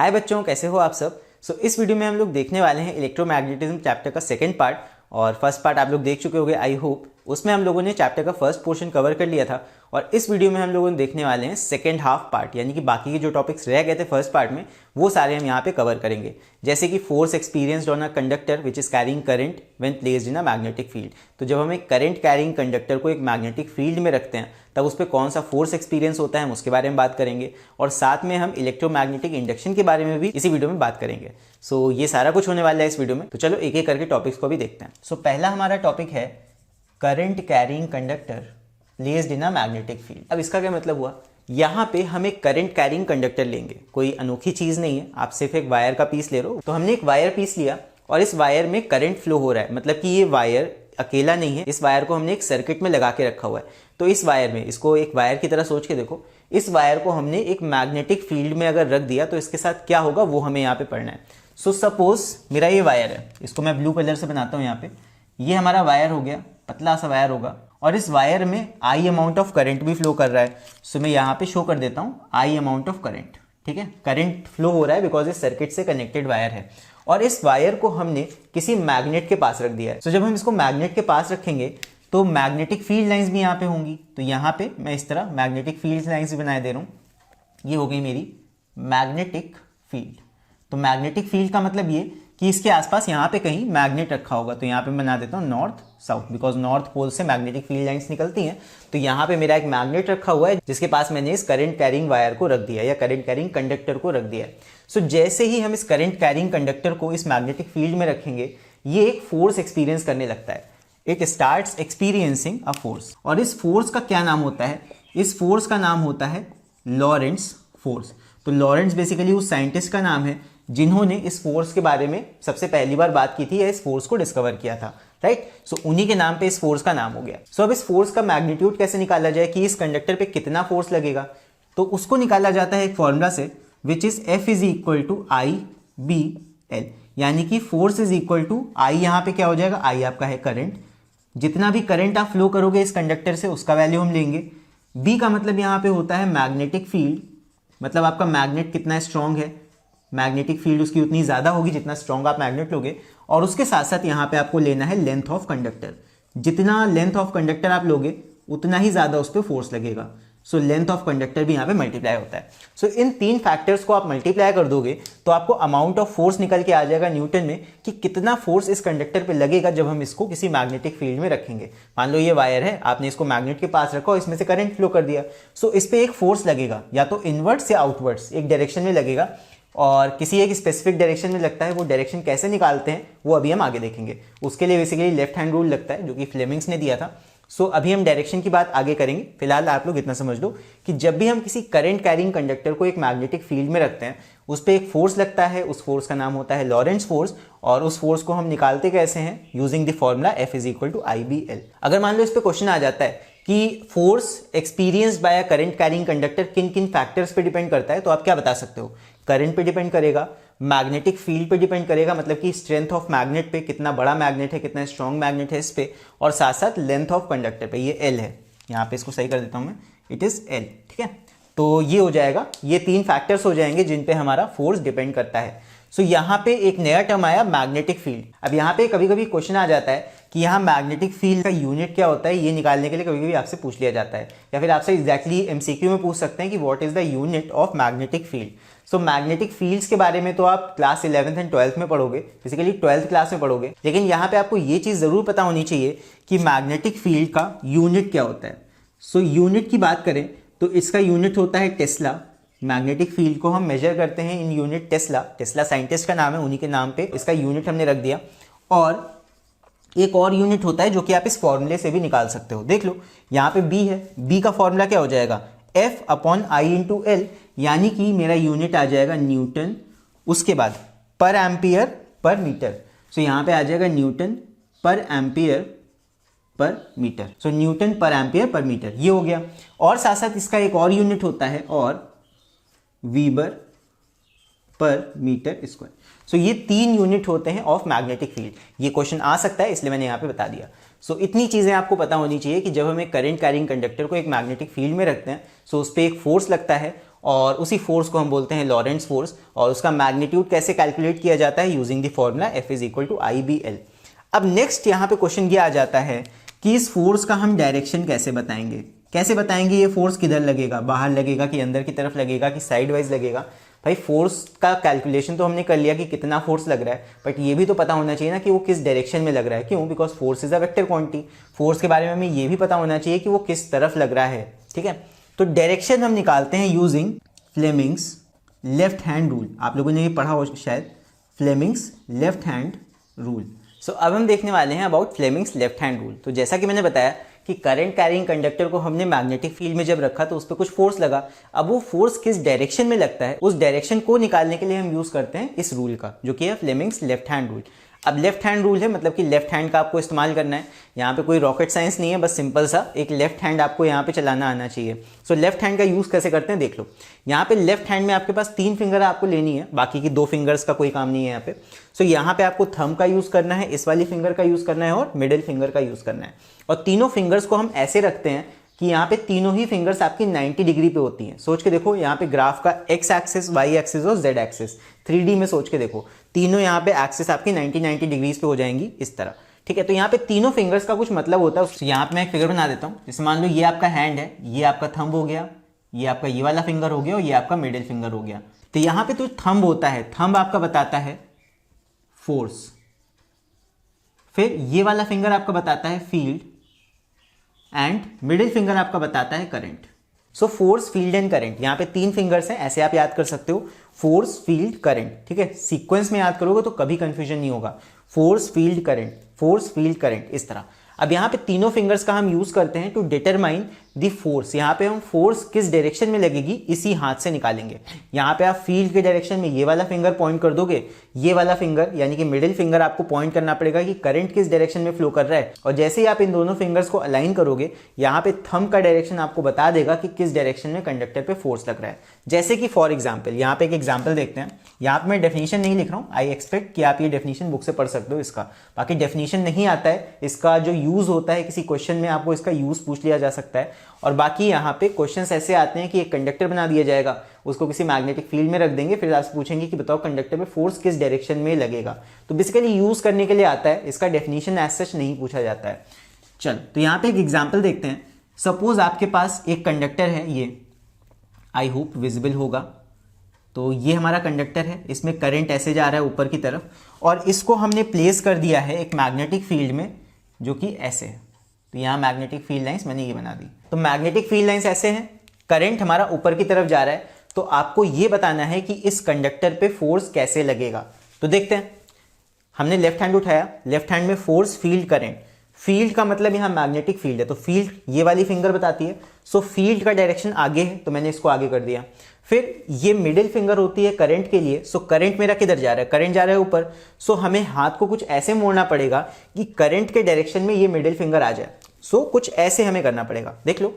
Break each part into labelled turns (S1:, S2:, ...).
S1: हाय बच्चों, कैसे हो आप सब। इस वीडियो में हम लोग देखने वाले हैं इलेक्ट्रोमैग्नेटिज्म चैप्टर का सेकंड पार्ट। और फर्स्ट पार्ट आप लोग देख चुके होंगे आई होप। उसमें हम लोगों ने चैप्टर का फर्स्ट पोर्शन कवर कर लिया था और इस वीडियो में हम लोगों ने देखने वाले हैं सेकंड हाफ पार्ट, यानी कि बाकी के जो टॉपिक्स रह गए थे फर्स्ट पार्ट में वो सारे हम यहाँ पे कवर करेंगे। जैसे कि force experienced on a conductor which is carrying current when placed in a magnetic field. तो जब हम एक करंट कैरिंग कंडक्टर को एक मैग्नेटिक फील्ड में रखते हैं तब उस पर कौन सा फोर्स एक्सपीरियंस होता है हम उसके बारे में बात करेंगे। और साथ में हम इलेक्ट्रोमैग्नेटिक इंडक्शन के बारे में भी इसी वीडियो में बात करेंगे। ये सारा कुछ होने वाला है इस वीडियो में। तो चलो एक एक करके टॉपिक्स को भी देखते हैं। पहला हमारा टॉपिक है current carrying conductor placed in a magnetic field. अब इसका क्या मतलब हुआ, यहाँ पे हम एक करंट कैरिंग कंडक्टर लेंगे। कोई अनोखी चीज नहीं है, आप सिर्फ एक वायर का पीस ले रहे हो। तो हमने एक वायर पीस लिया और इस वायर में करंट फ्लो हो रहा है, मतलब कि ये वायर अकेला नहीं है, इस वायर को हमने एक सर्किट में लगा के रखा हुआ है। तो इस वायर में, इसको एक वायर की तरह सोच के देखो, इस वायर को हमने एक मैग्नेटिक फील्ड में अगर रख दिया तो इसके साथ क्या होगा वो हमें यहाँ पे पढ़ना है। सपोज मेरा ये वायर है, इसको मैं ब्लू कलर से बनाता हूँ। यहाँ पे ये हमारा वायर हो गया, पतला सा वायर होगा और इस वायर में आई अमाउंट ऑफ करंट भी फ्लो कर रहा है। मैं यहाँ पे शो कर देता हूँ आई अमाउंट ऑफ करंट। ठीक है, करंट फ्लो हो रहा है बिकॉज इस सर्किट से कनेक्टेड वायर है और इस वायर को हमने किसी मैग्नेट के पास रख दिया है। जब हम इसको मैग्नेट के पास रखेंगे तो मैग्नेटिक फील्ड लाइंस भी यहाँ पे होंगी। तो यहाँ पे मैं इस तरह मैग्नेटिक फील्ड लाइंस बनाए दे रहा हूँ। ये हो गई मेरी मैग्नेटिक फील्ड। तो मैग्नेटिक फील्ड का मतलब ये कि इसके आसपास यहाँ पे कहीं मैग्नेट रखा होगा। तो यहाँ पे मैं बना देता हूँ north south, because north pole से मैग्नेटिक फील्ड लाइंस निकलती हैं। तो यहाँ पे मेरा एक मैग्नेट रखा हुआ है जिसके पास मैंने इस करंट कैरिंग वायर को रख दिया या करंट कैरिंग कंडक्टर को रख दिया है। जैसे ही हम इस करंट कैरिंग कंडक्टर को इस मैग्नेटिक फील्ड में रखेंगे ये एक फोर्स एक्सपीरियंस करने लगता है। It starts experiencing a force. और इस फोर्स का क्या नाम होता है? इस फोर्स का नाम होता है लॉरेंट्ज फोर्स। तो लॉरेंट्ज बेसिकली उस साइंटिस्ट का नाम है जिन्होंने इस फोर्स के बारे में सबसे पहली बार बात की थी या इस फोर्स को डिस्कवर किया था। राइट, उन्हीं के नाम पे इस फोर्स का नाम हो गया। अब इस फोर्स का मैग्नीट्यूड कैसे निकाला जाए कि इस कंडक्टर पे कितना फोर्स लगेगा, तो उसको निकाला जाता है एक फॉर्मूला से which is F is equal to I B L. यानी कि force is equal to I, यहाँ पे क्या हो जाएगा, आई आपका है करंट, जितना भी करंट आप फ्लो करोगे इस कंडक्टर से उसका वैल्यू हम लेंगे। बी का मतलब यहाँ पे होता है मैग्नेटिक फील्ड, मतलब आपका मैग्नेट कितना स्ट्रांग है, मैग्नेटिक फील्ड उसकी उतनी ज्यादा होगी जितना स्ट्रांग आप मैग्नेट लोगे। और उसके साथ साथ यहाँ पे आपको लेना है लेंथ ऑफ कंडक्टर। जितना लेंथ ऑफ कंडक्टर आप लोगे उतना ही ज्यादा उस पर फोर्स लगेगा। लेंथ ऑफ कंडक्टर भी यहाँ पे मल्टीप्लाई होता है। इन तीन फैक्टर्स को आप मल्टीप्लाई कर दोगे तो आपको अमाउंट ऑफ फोर्स निकल के आ जाएगा न्यूटन में कि कितना फोर्स इस कंडक्टर पे लगेगा जब हम इसको किसी मैग्नेटिक फील्ड में रखेंगे। मान लो ये वायर है, आपने इसको मैग्नेट के पास रखा और इसमें से करंट फ्लो कर दिया। इस पे एक फोर्स लगेगा, या तो इनवर्ड्स या आउटवर्ड्स, एक डायरेक्शन में लगेगा और किसी एक स्पेसिफिक डायरेक्शन में लगता है। वो डायरेक्शन कैसे निकालते हैं वो अभी हम आगे देखेंगे। उसके लिए बेसिकली लेफ्ट हैंड रूल लगता है जो कि फ्लेमिंग्स ने दिया था। अभी हम डायरेक्शन की बात आगे करेंगे। फिलहाल आप लोग इतना समझ लो कि जब भी हम किसी करंट कैरिंग कंडक्टर को एक मैग्नेटिक फील्ड में रखते हैं उस पर एक फोर्स लगता है। उस फोर्स का नाम होता है लॉरेंट्ज फोर्स और उस फोर्स को हम निकालते कैसे हैं, using the formula F is equal to I B L. अगर मान लो इस पर क्वेश्चन आ जाता है कि force experienced bye a current carrying conductor किन किन फैक्टर्स पे डिपेंड करता है, तो आप क्या बता सकते हो? करंट पे डिपेंड करेगा, मैग्नेटिक फील्ड पे डिपेंड करेगा, मतलब कि स्ट्रेंथ ऑफ मैग्नेट पे, कितना बड़ा मैग्नेट है, कितना स्ट्रॉन्ग मैग्नेट है इस पे, और साथ साथ लेंथ ऑफ कंडक्टर पे, ये एल है। यहाँ पे इसको सही कर देता हूं मैं, इट इज एल। ठीक है, तो ये हो जाएगा, ये तीन फैक्टर्स हो जाएंगे जिन पे हमारा फोर्स डिपेंड करता है। यहाँ पे एक नया टर्म आया मैग्नेटिक फील्ड। अब यहाँ पे कभी कभी क्वेश्चन आ जाता है कि यहाँ मैग्नेटिक फील्ड का यूनिट क्या होता है, ये निकालने के लिए कभी कभी आपसे पूछ लिया जाता है, या फिर आपसे एग्जैक्टली एमसीक्यू में पूछ सकते हैं कि what is the unit of magnetic field. Magnetic fields के बारे में तो आप क्लास 11th एंड 12th में पढ़ोगे, बेसिकली 12th क्लास में पढ़ोगे, लेकिन यहाँ पे आपको ये चीज जरूर पता होनी चाहिए कि मैग्नेटिक फील्ड का यूनिट क्या होता है। यूनिट की बात करें तो इसका यूनिट होता है टेस्ला। मैग्नेटिक फील्ड को हम मेजर करते हैं in unit Tesla. Tesla scientist का नाम है, उन्हीं के नाम पे इसका यूनिट हमने रख दिया। और एक और यूनिट होता है जो कि आप इस फॉर्मूले से भी निकाल सकते हो। देख लो यहाँ पे बी है, बी का फॉर्मूला क्या हो जाएगा, F upon I into L, यानी कि मेरा यूनिट आ जाएगा न्यूटन, उसके बाद पर एम्पियर पर मीटर। यहाँ पे आ जाएगा न्यूटन पर एम्पियर पर मीटर। न्यूटन पर एम्पियर पर मीटर ये हो गया। और साथ साथ इसका एक और यूनिट होता है और वीबर पर मीटर स्क्वायर। ये तीन यूनिट होते हैं ऑफ मैग्नेटिक फील्ड। ये क्वेश्चन आ सकता है इसलिए मैंने यहाँ पे बता दिया। इतनी चीजें आपको पता होनी चाहिए कि जब हम एक करंट कैरिंग कंडक्टर को एक मैग्नेटिक फील्ड में रखते हैं उस पर एक फोर्स लगता है और उसी फोर्स को हम बोलते हैं लॉरेंट्ज फोर्स, और उसका मैग्नीट्यूड कैसे कैलकुलेट किया जाता है using the formula F is equal to IBL। अब नेक्स्ट यहाँ पे क्वेश्चन ये आ जाता है कि इस फोर्स का हम डायरेक्शन कैसे बताएंगे, कैसे बताएंगे ये फोर्स किधर लगेगा, बाहर लगेगा कि अंदर की तरफ लगेगा कि साइड वाइज लगेगा। भाई फोर्स का कैलकुलेशन तो हमने कर लिया कि कितना फोर्स लग रहा है, बट ये भी तो पता होना चाहिए ना कि वो किस डायरेक्शन में लग रहा है। क्यों? Because force is a vector quantity. Force के बारे में हमें ये भी पता होना चाहिए कि वो किस तरफ लग रहा है। ठीक है, तो डायरेक्शन हम निकालते हैं using Fleming's left hand rule. आप लोगों ने ये पढ़ा हो शायद, फ्लेमिंग्स लेफ्ट हैंड रूल। सो अब हम देखने वाले हैं about Fleming's left hand rule. तो जैसा कि मैंने बताया कि करंट कैरिंग कंडक्टर को हमने मैग्नेटिक फील्ड में जब रखा तो उस पर कुछ फोर्स लगा। अब वो फोर्स किस डायरेक्शन में लगता है, उस डायरेक्शन को निकालने के लिए हम यूज करते हैं इस रूल का, जो कि है फ्लेमिंग्स लेफ्ट हैंड रूल। अब लेफ्ट हैंड रूल है मतलब कि लेफ्ट हैंड का आपको इस्तेमाल करना है। यहाँ पे कोई रॉकेट साइंस नहीं है, बस सिंपल सा एक लेफ्ट हैंड आपको यहाँ पे चलाना आना चाहिए। सो लेफ्ट हैंड का यूज कैसे करते हैं देख लो। यहाँ पे लेफ्ट हैंड में आपके पास 3 फिंगर आपको लेनी है, बाकी की 2 फिंगर्स का कोई काम नहीं है यहाँ पे। सो यहाँ पे आपको थंब का यूज करना है, इस वाली फिंगर का यूज करना है और मिडिल फिंगर का यूज करना है। और तीनों फिंगर्स को हम ऐसे रखते हैं कि यहाँ पे तीनों ही फिंगर्स आपकी 90 डिग्री पे होती हैं। सोच के देखो, यहाँ पे ग्राफ का एक्स एक्सिस, वाई एक्सिस और जेड एक्सिस 3D में सोच के देखो, तीनों यहाँ पे एक्सिस आपकी 90 डिग्रीज पे हो जाएंगी इस तरह। ठीक है, तो यहाँ पे तीनों फिंगर्स का कुछ मतलब होता है। यहाँ पे मैं एक फिगर बना देता हूँ। जैसे मान लो ये आपका हैंड है, ये आपका थंब हो गया, ये आपका ये वाला फिंगर हो गया और ये आपका मिडिल फिंगर हो गया। तो यहाँ पे तो थंब होता है, थंब आपका बताता है फोर्स, फिर ये वाला फिंगर आपका बताता है फील्ड एंड मिडिल फिंगर आपका बताता है current. So force, field and current, यहाँ पे 3 फिंगर्स हैं, ऐसे आप याद कर सकते हो, फोर्स, फील्ड, करंट। ठीक है, सीक्वेंस में याद करोगे तो कभी कंफ्यूजन नहीं होगा। Force, field, current, force, field, current, इस तरह। अब यहाँ पे तीनों फिंगर्स का हम यूज करते हैं टू डिटरमाइन द फोर्स। यहाँ पे हम फोर्स किस डायरेक्शन में लगेगी इसी हाथ से निकालेंगे। यहाँ पे आप फील्ड के डायरेक्शन में ये वाला फिंगर पॉइंट कर दोगे, ये वाला फिंगर यानी कि मिडिल फिंगर आपको पॉइंट करना पड़ेगा कि करंट किस डायरेक्शन में फ्लो कर रहा है। और जैसे ही आप इन दोनों फिंगर्स को अलाइन करोगे, यहाँ पे थंब का डायरेक्शन आपको बता देगा कि किस डायरेक्शन में कंडक्टर पे फोर्स लग रहा है। जैसे कि फॉर एग्जाम्पल, यहाँ पे एक एग्जाम्पल देखते हैं। यहाँ पे मैं डेफिनेशन नहीं लिख रहा हूँ, आई एक्सपेक्ट कि आप ये डेफिनेशन बुक से पढ़ सकते हो इसका। बाकी डेफिनेशन नहीं आता है, इसका जो यूज होता है किसी क्वेश्चन में आपको इसका यूज पूछ लिया जा सकता है। और बाकी यहाँ पे क्वेश्चंस ऐसे आते हैं कि एक कंडक्टर बना दिया जाएगा, उसको किसी मैग्नेटिक फील्ड में रख देंगे, फिर आपसे पूछेंगे कि बताओ कंडक्टर पे फोर्स किस डायरेक्शन में लगेगा। तो बेसिकली यूज करने के लिए आता है, इसका डेफिनेशन एज सच नहीं पूछा जाता है। चल, तो यहाँ पे एक एग्जाम्पल देखते हैं। सपोज आपके पास एक कंडक्टर है, ये आई होप विजिबल होगा। तो ये हमारा कंडक्टर है, इसमें करंट ऐसे जा रहा है ऊपर की तरफ, और इसको हमने प्लेस कर दिया है एक मैग्नेटिक फील्ड में जो कि ऐसे है। तो यहाँ मैग्नेटिक फील्ड लाइंस मैंने ये बना दी। तो मैग्नेटिक फील्ड लाइंस ऐसे हैं, करंट हमारा ऊपर की तरफ जा रहा है, तो आपको ये बताना है कि इस कंडक्टर पे फोर्स कैसे लगेगा। तो देखते हैं, हमने लेफ्ट हैंड उठाया, लेफ्ट हैंड में फोर्स, फील्ड, करंट। फील्ड का मतलब यहाँ मैग्नेटिक फील्ड है, तो फील्ड ये वाली फिंगर बताती है। सो फील्ड का डायरेक्शन आगे है, तो मैंने इसको आगे कर दिया। फिर ये मिडिल फिंगर होती है करंट के लिए। सो करंट मेरा किधर जा रहा है? करंट जा रहा है ऊपर। सो हमें हाथ को कुछ ऐसे मोड़ना पड़ेगा कि करंट के डायरेक्शन में ये मिडिल फिंगर आ जाए। सो कुछ ऐसे हमें करना पड़ेगा। देख लो,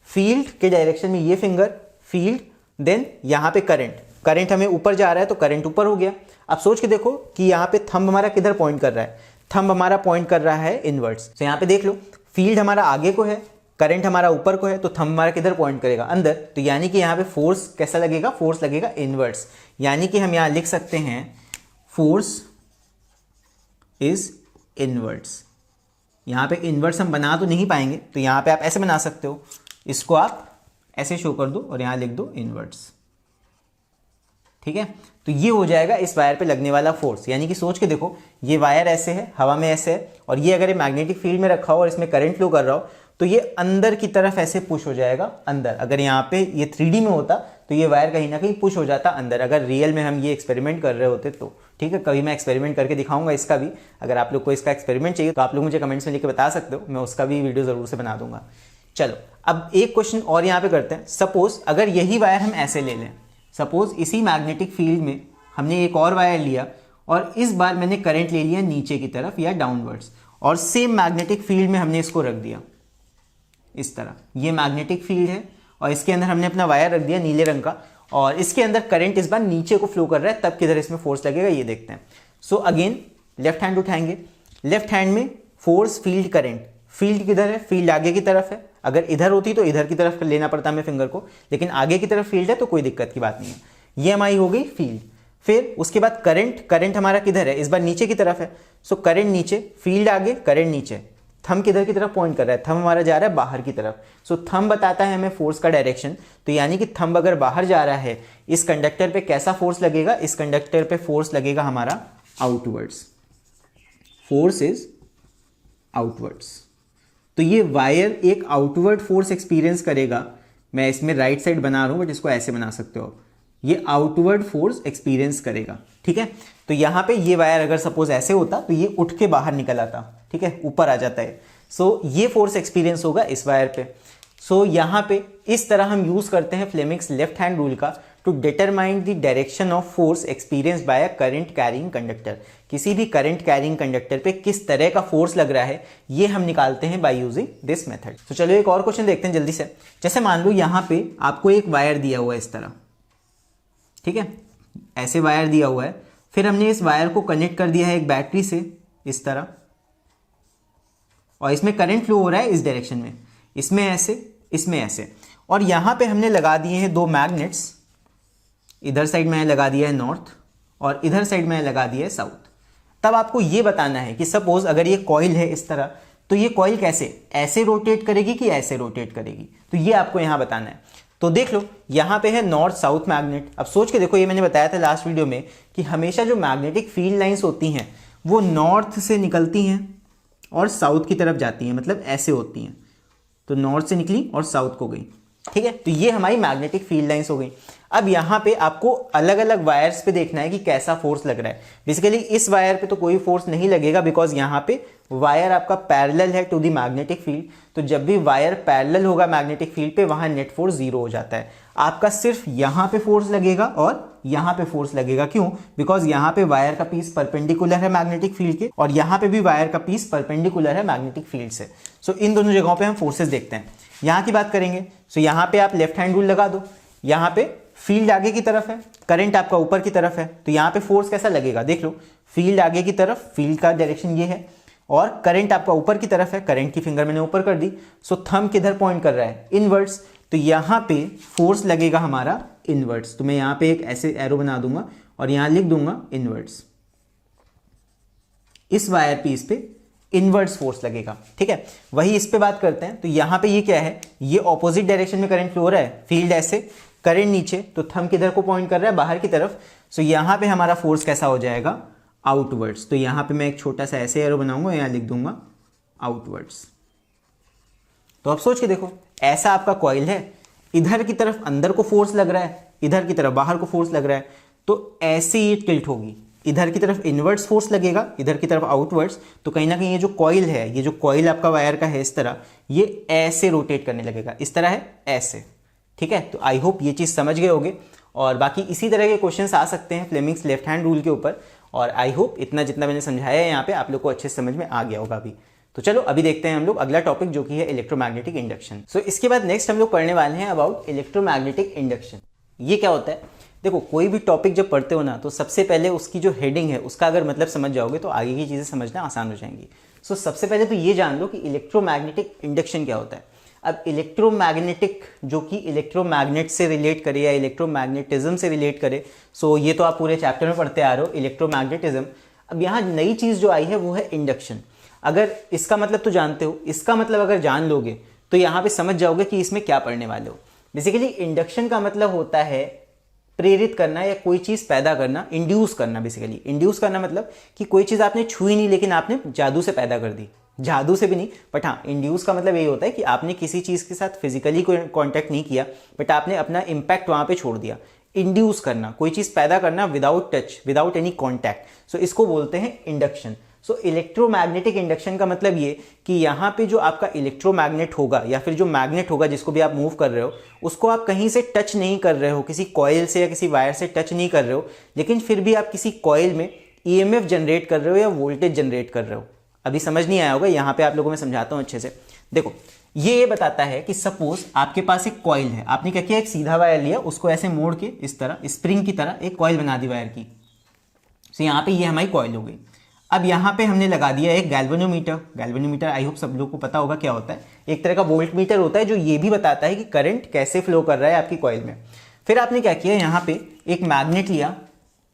S1: फील्ड के डायरेक्शन में ये फिंगर, फील्ड, देन यहाँ पे करंट। करंट हमें ऊपर जा रहा है तो करंट ऊपर हो गया। अब सोच के देखो कि यहाँ पे थंब हमारा किधर पॉइंट कर रहा है? थंब हमारा पॉइंट कर रहा है इनवर्ड्स। तो यहाँ पे देख लो, फील्ड हमारा आगे को है, करंट हमारा ऊपर को है, तो थंब हमारा किधर पॉइंट करेगा? अंदर। तो यानी कि यहाँ पे फोर्स कैसा लगेगा? फोर्स लगेगा इनवर्ड्स। यानी कि हम यहाँ लिख सकते हैं फोर्स इज इनवर्ड्स। यहाँ पे इनवर्ड्स हम बना तो नहीं पाएंगे, तो यहाँ पे आप ऐसे बना सकते हो, इसको आप ऐसे शो कर दो और यहाँ लिख दो इनवर्ड्स। ठीक है, तो ये हो जाएगा इस वायर पे लगने वाला फोर्स। यानी कि सोच के देखो, ये वायर ऐसे है, हवा में ऐसे है, और ये अगर ये मैग्नेटिक फील्ड में रखा हो और इसमें करंट फ्लो कर रहा हो, तो ये अंदर की तरफ ऐसे पुश हो जाएगा अंदर। अगर यहाँ पे ये 3D में होता तो ये वायर कहीं ना कहीं पुश हो जाता अंदर, अगर रियल में हम ये एक्सपेरिमेंट कर रहे होते तो। ठीक है, कभी मैं एक्सपेरिमेंट करके दिखाऊंगा इसका भी। अगर आप लोग को इसका एक्सपेरिमेंट चाहिए तो आप लोग मुझे कमेंट्स में लिख के बता सकते हो, मैं उसका भी वीडियो जरूर से बना दूंगा। चलो, अब एक क्वेश्चन और यहाँ पे करते हैं। सपोज अगर यही वायर हम ऐसे ले लें, सपोज इसी मैग्नेटिक फील्ड में हमने एक और वायर लिया और इस बार मैंने करंट ले लिया नीचे की तरफ या डाउनवर्ड्स, और सेम मैग्नेटिक फील्ड में हमने इसको रख दिया इस तरह। ये मैग्नेटिक फील्ड है और इसके अंदर हमने अपना वायर रख दिया नीले रंग का, और इसके अंदर करंट इस बार नीचे को फ्लो कर रहा है, तब किधर इसमें फोर्स लगेगा ये देखते हैं। सो अगेन लेफ्ट हैंड उठाएंगे, लेफ्ट हैंड में फोर्स, फील्ड, करंट। फील्ड किधर है, फील्ड आगे की तरफ है, अगर इधर होती तो इधर की तरफ लेना पड़ता हमें फिंगर को, लेकिन आगे की तरफ फील्ड है तो कोई दिक्कत की बात नहीं है। ये हमारी हो गई फील्ड। फिर उसके बाद करंट, करंट हमारा किधर है, इस बार नीचे की तरफ है, सो करंट नीचे, फील्ड आगे, करंट नीचे। थंब किधर की तरफ पॉइंट कर रहा है, थंब हमारा जा रहा है बाहर की तरफ, सो थंब बताता है हमें फोर्स का डायरेक्शन। तो यानी कि थंब अगर बाहर जा रहा है, इस कंडक्टर पे कैसा फोर्स लगेगा, इस कंडक्टर पे फोर्स लगेगा हमारा आउटवर्ड्स, फोर्स इज आउटवर्ड्स। तो ये वायर एक आउटवर्ड फोर्स एक्सपीरियंस करेगा। मैं इसमें राइट साइड बना रहा हूं, बट इसको ऐसे बना सकते हो, ये आउटवर्ड फोर्स एक्सपीरियंस करेगा, ठीक है। तो यहां पे ये वायर अगर सपोज ऐसे होता तो ये उठ के बाहर निकल आता, ठीक है, ऊपर आ जाता है। सो ये फोर्स एक्सपीरियंस होगा इस वायर पे। सो यहां पे इस तरह हम यूज करते हैं फ्लेमिंग्स लेफ्ट हैंड रूल का to determine the direction of force experience by a current carrying conductor. किसी भी करंट कैरिंग कंडक्टर पे किस तरह का फोर्स लग रहा है, ये हम निकालते हैं बाय यूजिंग दिस मेथड। तो चलो एक और क्वेश्चन देखते हैं जल्दी से। जैसे मान लो यहां पे आपको एक वायर दिया हुआ है इस तरह, ठीक है, ऐसे वायर दिया हुआ है, फिर हमने इस वायर को कनेक्ट कर दिया है एक बैटरी से इस तरह, और इसमें करंट फ्लो हो रहा है इस डायरेक्शन में, इसमें ऐसे, इसमें ऐसे, और यहां पे हमने लगा दिए हैं दो मैग्नेट्स, इधर साइड में लगा दिया है नॉर्थ और इधर साइड में लगा दिया है साउथ। तब आपको यह बताना है कि सपोज अगर ये कॉइल है इस तरह, तो ये कॉइल कैसे, ऐसे रोटेट करेगी कि ऐसे रोटेट करेगी, तो ये आपको यहां बताना है। तो देख लो यहां पे है नॉर्थ साउथ मैग्नेट। अब सोच के देखो, ये मैंने बताया था लास्ट वीडियो में कि हमेशा जो मैग्नेटिक फील्ड लाइंस होती हैं वो नॉर्थ से निकलती हैं और साउथ की तरफ जाती हैं, मतलब ऐसे होती हैं। तो नॉर्थ से निकली और साउथ को गई, ठीक है। तो ये हमारी मैग्नेटिक फील्ड लाइंस हो गई। अब यहां पे आपको अलग अलग वायर्स पे देखना है कि कैसा फोर्स लग रहा है। बेसिकली इस वायर पे तो कोई फोर्स नहीं लगेगा, बिकॉज यहां पे वायर आपका पैरेलल है टू द मैग्नेटिक फील्ड। तो जब भी वायर पैरेलल होगा मैग्नेटिक फील्ड पे, वहां नेट फोर्स जीरो हो जाता है। आपका सिर्फ यहां पे फोर्स लगेगा और यहां पे फोर्स लगेगा। क्यों? बिकॉज यहां पे वायर का पीस परपेंडिकुलर है मैग्नेटिक फील्ड के, और यहां पे भी वायर का पीस परपेंडिकुलर है मैग्नेटिक फील्ड से। सो इन दोनों जगहों पे हम फोर्सेस देखते हैं। यहां की बात करेंगे, सो यहां पे आप लेफ्ट हैंड रूल लगा दो। यहां पे फील्ड आगे की तरफ है, करंट आपका ऊपर की तरफ है, तो यहां पे फोर्स कैसा लगेगा, देख लो, फील्ड आगे की तरफ, फील्ड का डायरेक्शन ये है, और करंट आपका ऊपर की तरफ है, करंट की फिंगर मैंने ऊपर कर दी। सो थंब किधर पॉइंट कर रहा है, इनवर्ड्स, तो यहां पे फोर्स लगेगा हमारा इनवर्ड्स। तो मैं यहां पे एक ऐसे एरो बना दूंगा और यहां लिख दूंगा इनवर्ड्स। इस वायर पीस पे इनवर्ड्स फोर्स लगेगा, ठीक है। वही इस पे बात करते हैं। तो यहां पे ये क्या है, ये ऑपोजिट डायरेक्शन में करंट फ्लो हो रहा है, फील्ड ऐसे, करंट नीचे, तो थंब किधर को पॉइंट कर रहा है, बाहर की तरफ। सो यहां पे हमारा फोर्स कैसा हो जाएगा, आउटवर्ड्स। तो यहां पे मैं एक छोटा सा ऐसे एरो बनाऊंगा, यहां लिख दूंगा आउटवर्ड्स। तो अब सोच के देखो, ऐसा आपका कॉइल है, इधर की तरफ अंदर को फोर्स लग रहा है, इधर की तरफ बाहर को फोर्स लग रहा है, तो ऐसे ही टिल्ट होगी। इधर की तरफ इनवर्ड्स फोर्स लगेगा, इधर की तरफ आउटवर्ड्स। तो कहीं ना कहीं ये जो कॉइल है, ये जो कॉइल आपका वायर का है इस तरह, ये ऐसे रोटेट करने लगेगा, इस तरह है ऐसे, ठीक है। तो आई होप ये चीज समझ गए होगे। और बाकी इसी तरह के क्वेश्चंस आ सकते हैं फ्लेमिंग्स लेफ्ट हैंड रूल के ऊपर। और आई होप इतना जितना मैंने समझाया है यहाँ पे आप लोग को अच्छे से समझ में आ गया होगा अभी। तो चलो अभी देखते हैं हम लोग अगला टॉपिक, जो कि है इलेक्ट्रोमैग्नेटिक इंडक्शन। सो इसके बाद नेक्स्ट हम लोग पढ़ने वाले हैं अबाउट इलेक्ट्रोमैग्नेटिक इंडक्शन। ये क्या होता है, देखो कोई भी टॉपिक जब पढ़ते हो ना, तो सबसे पहले उसकी जो हेडिंग है उसका अगर मतलब समझ जाओगे तो आगे की चीजें समझना आसान हो जाएंगी। सो सबसे पहले तो ये जान लो कि इलेक्ट्रोमैग्नेटिक इंडक्शन क्या होता है। अब इलेक्ट्रोमैग्नेटिक, जो कि इलेक्ट्रोमैग्नेट से रिलेट करे या इलेक्ट्रोमैग्नेटिज्म से रिलेट करे, सो ये तो आप पूरे चैप्टर में पढ़ते आ रहे हो, इलेक्ट्रोमैग्नेटिज्म। अब यहाँ नई चीज जो आई है वो है इंडक्शन। अगर इसका मतलब तो जानते हो, इसका मतलब अगर जान लोगे तो यहाँ पे समझ जाओगे कि इसमें क्या पढ़ने वाले हो। बेसिकली इंडक्शन का मतलब होता है प्रेरित करना या कोई चीज पैदा करना, इंड्यूस करना। बेसिकली इंड्यूस करना मतलब कि कोई चीज आपने छुई नहीं लेकिन आपने जादू से पैदा कर दी, जादू से भी नहीं, बट हाँ इंड्यूस का मतलब यही होता है कि आपने किसी चीज के साथ फिजिकली कोई कांटेक्ट नहीं किया, बट आपने अपना इंपैक्ट वहां पे छोड़ दिया। इंड्यूस करना, कोई चीज पैदा करना without touch, without any contact, so इसको बोलते हैं इंडक्शन। सो इलेक्ट्रोमैग्नेटिक इंडक्शन का मतलब ये कि यहाँ पे जो आपका इलेक्ट्रोमैग्नेट होगा या फिर जो मैग्नेट होगा जिसको भी आप मूव कर रहे हो, उसको आप कहीं से टच नहीं कर रहे हो, किसी कॉइल से या किसी वायर से टच नहीं कर रहे हो, लेकिन फिर भी आप किसी कॉइल में ईएमएफ जनरेट कर रहे हो या वोल्टेज जनरेट कर रहे हो। अभी समझ नहीं आया होगा, यहाँ पे आप लोगों में समझाता हूँ अच्छे से। देखो ये बताता है कि सपोज आपके पास एक कॉइल है, आपने क्या किया, एक सीधा वायर लिया, उसको ऐसे मोड़ के इस तरह स्प्रिंग की तरह एक कॉइल बना दी वायर की। सो यहाँ पे ये हमारी कॉइल हो गई। अब यहाँ पे हमने लगा दिया एक गैल्वेनोमीटर। गैल्वेनोमीटर आई होप सब लोग को पता होगा क्या होता है, एक तरह का वोल्ट मीटर होता है जो ये भी बताता है कि करंट कैसे फ्लो कर रहा है आपकी कॉइल में। फिर आपने क्या किया, यहाँ पे एक मैग्नेट लिया,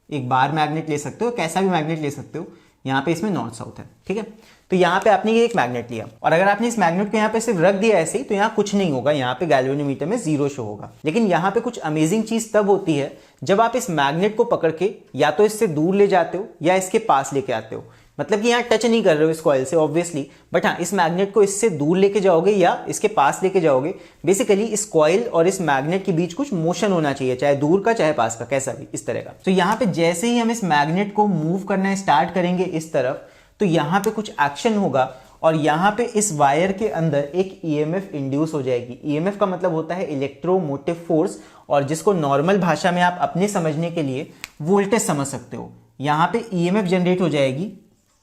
S1: एक बार मैग्नेट ले सकते हो, कैसा भी मैग्नेट ले सकते हो, यहाँ पे इसमें नॉर्थ साउथ है, ठीक है। तो यहाँ पे आपने ये एक मैग्नेट लिया और अगर आपने इस मैग्नेट को यहाँ पे सिर्फ रख दिया ऐसे ही तो यहाँ कुछ नहीं होगा, यहाँ पे गैल्वेनोमीटर में 0 शो होगा। लेकिन यहाँ पे कुछ अमेजिंग चीज तब होती है जब आप इस मैग्नेट को पकड़ के या तो इससे दूर ले जाते हो या इसके पास लेके आते हो। मतलब कि यहाँ टच नहीं कर रहे हो इस कॉइल से ऑब्वियसली, बट हाँ इस मैग्नेट को इससे दूर लेके जाओगे या इसके पास लेके जाओगे। बेसिकली इस कॉइल और इस मैग्नेट के बीच कुछ मोशन होना चाहिए, चाहे दूर का चाहे पास का, कैसा भी, इस तरह का। तो यहाँ पे जैसे ही हम इस मैग्नेट को मूव करना स्टार्ट करेंगे इस तरफ, तो यहाँ पे कुछ एक्शन होगा और यहाँ पे इस वायर के अंदर एक ईएमएफ इंड्यूस हो जाएगी। ईएमएफ का मतलब होता है इलेक्ट्रोमोटिव फोर्स, और जिसको नॉर्मल भाषा में आप अपने समझने के लिए वोल्टेज समझ सकते हो। यहाँ पे ईएमएफ जनरेट हो जाएगी,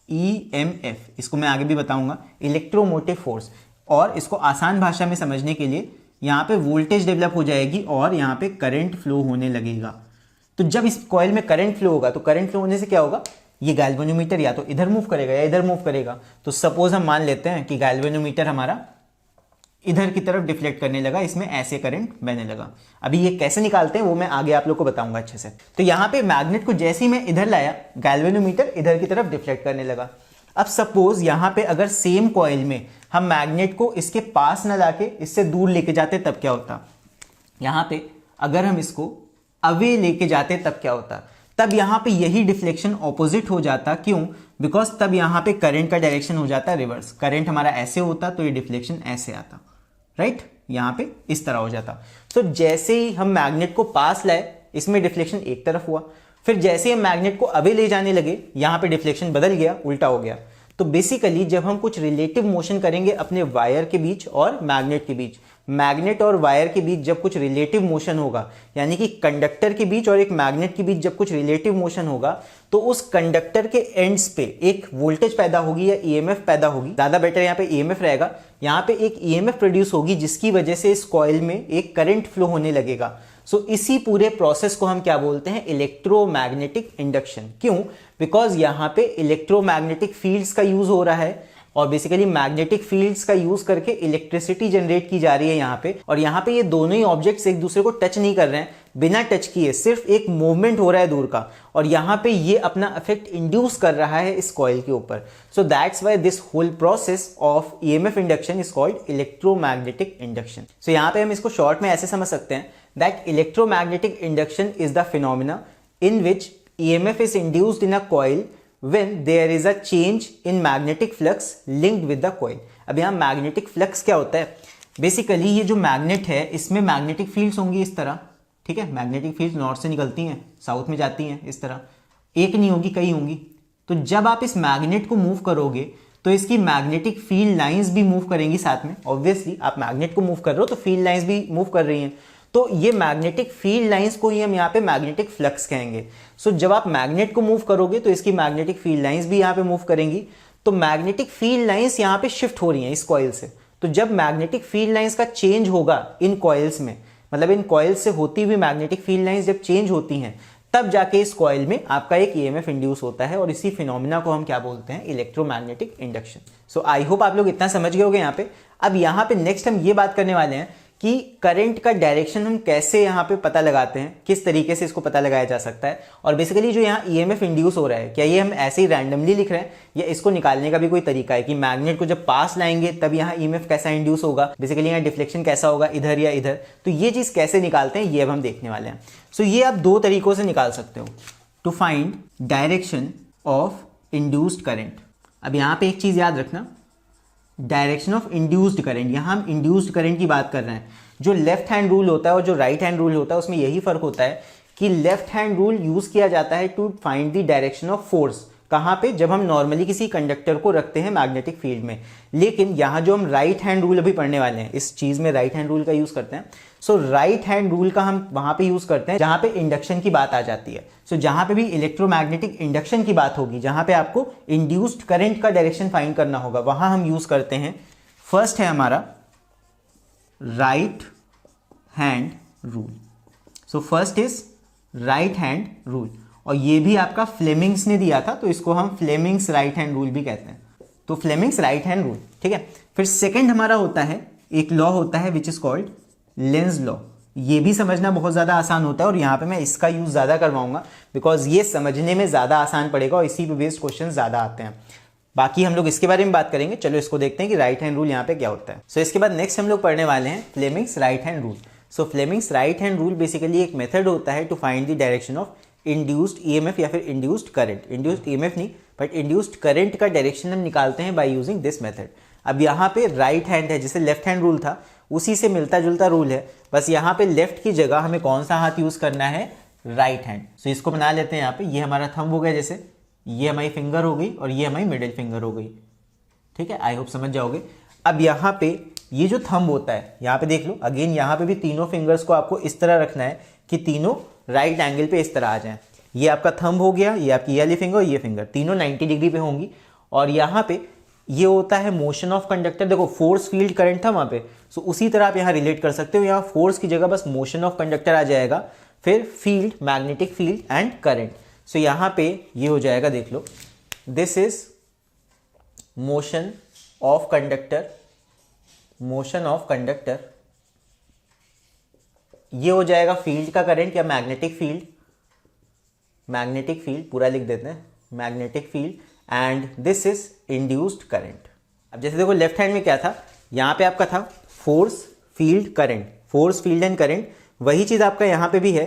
S1: ईएमएफ, इसको मैं आगे भी बताऊंगा, इलेक्ट्रोमोटिव फोर्स। और इसको आसान भाषा में समझने के लिए यहाँ पे वोल्टेज डेवलप हो जाएगी और यहाँ पे करंट फ्लो होने लगेगा। तो जब इस कॉइल में करंट फ्लो होगा तो करंट फ्लो होने से क्या होगा, ये गैल्वेनोमीटर या तो इधर मूव करेगा या इधर मूव करेगा। तो सपोज हम मान लेते हैं कि गैल्वेनोमीटर हमारा इधर की तरफ डिफ्लेक्ट करने लगा, इसमें ऐसे करंट बहने लगा। अभी ये कैसे निकालते हैं वो मैं आगे आप लोग को बताऊंगा अच्छे से। तो यहाँ पे मैग्नेट को जैसे ही मैं इधर लाया, गैल्वेनोमीटर इधर की तरफ डिफ्लेक्ट करने लगा। अब सपोज यहाँ पे अगर सेम कॉइल में हम मैग्नेट को इसके पास न लाके इससे दूर लेके जाते तब क्या होता, यहाँ पे अगर हम इसको अवे लेके जाते तब क्या होता, तब यहाँ पे यही डिफ्लेक्शन ऑपोजिट हो जाता। क्यों? बिकॉज तब यहाँ पे करंट का डायरेक्शन हो जाता रिवर्स। करंट हमारा ऐसे होता तो ये डिफ्लेक्शन ऐसे आता, राइट, यहाँ पे इस तरह हो जाता। तो जैसे ही हम मैग्नेट को पास लाए, इसमें डिफ्लेक्शन एक तरफ हुआ, फिर जैसे ही हम मैग्नेट को अवे ले जाने लगे, यहाँ पे डिफ्लेक्शन बदल गया, उल्टा हो गया। तो बेसिकली जब हम कुछ रिलेटिव मोशन करेंगे अपने वायर के बीच और मैग्नेट के बीच, मैग्नेट और वायर के बीच जब कुछ रिलेटिव मोशन होगा, यानी कि कंडक्टर के बीच और एक मैग्नेट के बीच जब कुछ रिलेटिव मोशन होगा, तो उस कंडक्टर के एंड्स पे एक वोल्टेज पैदा होगी या ईएमएफ पैदा होगी, ज्यादा बेटर यहाँ पे ईएमएफ रहेगा। यहाँ पे एक ईएमएफ प्रोड्यूस होगी जिसकी वजह से इस कॉइल में एक करंट फ्लो होने लगेगा। सो इसी पूरे प्रोसेस को हम क्या बोलते हैं, इलेक्ट्रोमैग्नेटिक इंडक्शन। क्यों? बिकॉज यहाँ पे इलेक्ट्रोमैग्नेटिक फील्ड्स का यूज हो रहा है और बेसिकली मैग्नेटिक फील्ड्स का यूज करके इलेक्ट्रिसिटी जनरेट की जा रही है यहाँ पे। और यहाँ पे ये दोनों ही ऑब्जेक्ट्स एक दूसरे को टच नहीं कर रहे हैं, बिना टच किए सिर्फ एक मूवमेंट हो रहा है दूर का, और यहाँ पे ये अपना इफेक्ट इंड्यूस कर रहा है इस कॉइल के ऊपर। So that's why this whole process of EMF induction is called electromagnetic induction. So यहाँ पे हम इसको शॉर्ट में ऐसे समझ सकते हैं that electromagnetic induction is the phenomena in which EMF is induced in a coil when there is a change in magnetic flux linked with the coil। अब यहाँ मैग्नेटिक फ्लक्स क्या होता है, बेसिकली ये जो मैग्नेट है इसमें मैग्नेटिक फील्ड्स होंगी इस तरह, ठीक है। मैग्नेटिक फील्ड्स नॉर्थ से निकलती हैं, साउथ में जाती हैं, इस तरह, एक नहीं होगी कई होंगी। तो जब आप इस मैग्नेट को मूव करोगे तो इसकी मैग्नेटिक फील्ड लाइंस भी मूव करेंगी साथ में। ऑब्वियसली आप मैग्नेट को मूव कर रहे हो तो फील्ड लाइंस भी मूव कर रही हैं, तो ये मैग्नेटिक फील्ड लाइंस को ही हम यहाँ पे मैग्नेटिक फ्लक्स कहेंगे। सो जब आप मैग्नेट को मूव करोगे तो इसकी मैग्नेटिक फील्ड लाइंस भी यहाँ पे मूव करेंगी। तो मैग्नेटिक फील्ड लाइंस यहाँ पे शिफ्ट हो रही हैं इस कॉइल से। तो जब मैग्नेटिक फील्ड लाइंस का चेंज होगा इन कॉइल्स में, मतलब इन कॉइल से होती हुई मैग्नेटिक फील्ड लाइंस जब चेंज होती हैं, तब जाके इस कॉइल में आपका एक ईएमएफ इंड्यूस होता है और इसी फिनोमिना को हम क्या बोलते हैं, electromagnetic induction. So I hope आप लोग इतना समझ गए होंगे यहाँ पे। अब यहाँ पे नेक्स्ट हम ये बात करने वाले हैं कि करंट का डायरेक्शन हम कैसे यहाँ पे पता लगाते हैं, किस तरीके से इसको पता लगाया जा सकता है। और बेसिकली जो यहाँ ईएमएफ इंड्यूस हो रहा है, क्या ये हम ऐसे ही रैंडमली लिख रहे हैं या इसको निकालने का भी कोई तरीका है कि मैग्नेट को जब पास लाएंगे तब यहाँ ईएमएफ कैसा इंड्यूस होगा, बेसिकली यहाँ डिफ्लेक्शन कैसा होगा, इधर या इधर। तो ये चीज कैसे निकालते हैं ये अब हम देखने वाले हैं। सो ये आप दो तरीकों से निकाल सकते हो to find direction of induced current. अब यहाँ पे एक चीज याद रखना, डायरेक्शन ऑफ इंड्यूस्ड करंट, यहां हम इंड्यूस्ड करंट की बात कर रहे हैं। जो लेफ्ट हैंड रूल होता है और जो राइट हैंड रूल होता है उसमें यही फर्क होता है कि लेफ्ट हैंड रूल यूज किया जाता है to find the direction of force. कहां पे? जब हम नॉर्मली किसी कंडक्टर को रखते हैं मैग्नेटिक फील्ड में। लेकिन यहां जो हम राइट हैंड रूल अभी पढ़ने वाले हैं, इस चीज में राइट हैंड रूल का यूज करते हैं। सो राइट हैंड रूल का हम वहां पे यूज करते हैं जहां पे इंडक्शन की बात आ जाती है। सो जहां पे भी इलेक्ट्रोमैग्नेटिक इंडक्शन की बात होगी, जहां पे आपको इंड्यूस्ड करंट का डायरेक्शन फाइंड करना होगा, वहां हम यूज करते हैं, फर्स्ट है हमारा right hand rule. So first is right hand rule और ये भी आपका फ्लेमिंग्स ने दिया था, तो इसको हम फ्लेमिंग्स राइट हैंड रूल भी कहते हैं। तो फ्लेमिंग्स राइट हैंड रूल, ठीक है। फिर सेकंड हमारा होता है, एक लॉ होता है which is called Lenz law. ये भी समझना बहुत ज़्यादा आसान होता है और यहाँ पे मैं इसका यूज़ ज़्यादा करवाऊंगा बिकॉज ये समझने में ज़्यादा आसान पड़ेगा और इसी पे बेस्ड क्वेश्चन ज़्यादा आते हैं। बाकी हम लोग इसके बारे में बात करेंगे। चलो इसको देखते हैं कि राइट हैंड रूल यहाँ पे क्या होता है। सो इसके बाद नेक्स्ट हम लोग पढ़ने वाले हैं Fleming's right hand rule. So Fleming's right hand rule basically एक मेथड होता है to find the direction of induced EMF या फिर इंड्यूस्ड करंट। इंड्यूस्ड ईएमएफ नहीं बट इंड्यूस्ड करंट का डायरेक्शन हम निकालते हैं बाय यूजिंग दिस मेथड। अब यहाँ पे राइट हैंड है, जैसे लेफ्ट हैंड रूल था उसी से मिलता जुलता रूल है, बस यहाँ पे लेफ्ट की जगह हमें कौन सा हाथ यूज करना है, राइट हैंड। सो इसको बना लेते हैं यहाँ पे, ये हमारा थंब हो गया, जैसे ये हमारी फिंगर हो गई और ये हमारी मिडिल फिंगर हो गई, ठीक है। आई होप समझ जाओगे। अब यहाँ पे ये जो थंब होता है, यहाँ पे देख लो अगेन, यहाँ पे भी तीनों फिंगर्स को आपको इस तरह रखना है कि तीनों राइट एंगल पे इस तरह आ जाएं। ये आपका थंब हो गया, ये आपकी ये वाली फिंगर और ये फिंगर तीनों 90 डिग्री पे होंगी। और यहाँ पे ये होता है मोशन ऑफ कंडक्टर। देखो फोर्स फील्ड करंट था वहाँ पे, सो उसी तरह आप यहाँ रिलेट कर सकते हो। यहाँ फोर्स की जगह बस मोशन ऑफ कंडक्टर आ जाएगा, फिर field, magnetic field and current. So यहाँ पे ये हो जाएगा, देख लो, this is motion of conductor, motion of conductor. ये हो जाएगा फील्ड का करंट या मैग्नेटिक फील्ड, मैग्नेटिक फील्ड पूरा लिख देते हैं, magnetic field, and this is induced current. अब जैसे देखो लेफ्ट हैंड में क्या था, यहाँ पे आपका था force field current, force field and current. वही चीज आपका यहाँ पे भी है,